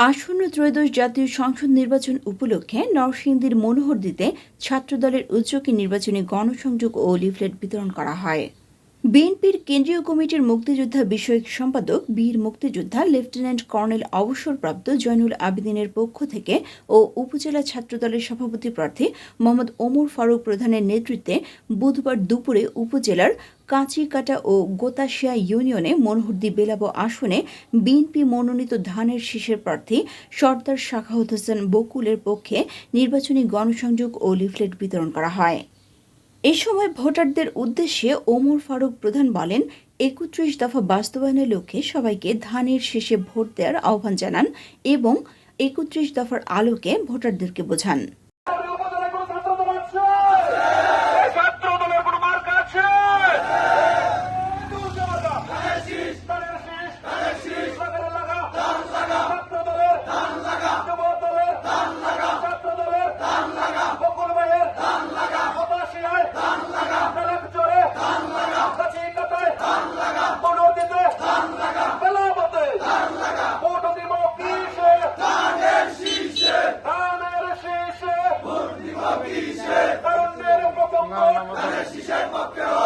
আসন্ন ত্রয়োদশ জাতীয় সংসদ নির্বাচন উপলক্ষে নরসিংদীর মনোহরদীতে ছাত্রদলের উদ্যোগে নির্বাচনী গণসংযোগ ও লিফলেট বিতরণ করা হয়। বিএনপির কেন্দ্রীয় কমিটির মুক্তিযোদ্ধা বিষয়ক সম্পাদক বীর মুক্তিযোদ্ধা লেফটেন্যান্ট কর্নেল অবসরপ্রাপ্ত জয়নুল আবেদিনের পক্ষ থেকে ও উপজেলা ছাত্রদলের সভাপতি প্রার্থী মোহাম্মদ ওমর ফারুক প্রধানের নেতৃত্বে বুধবার দুপুরে উপজেলার কাঁচিকাটা ও গোতাশিয়া ইউনিয়নে মনোহরদী বেলাব আসনে বিএনপি মনোনীত ধানের শীষের প্রার্থী সর্দার সাখাওয়াত হোসেন বকুলের পক্ষে নির্বাচনী গণসংযোগ ও লিফলেট বিতরণ করা হয়। এ সময় ভোটারদের উদ্দেশ্যে ওমর ফারুক প্রধান বলেন, ৩১ দফা বাস্তবায়নের লক্ষ্যে সবাইকে ধানের শীষে ভোট দেওয়ার আহ্বান জানান এবং ৩১ দফার আলোকে ভোটারদেরকে বোঝান। ধানের শীষের পক্ষে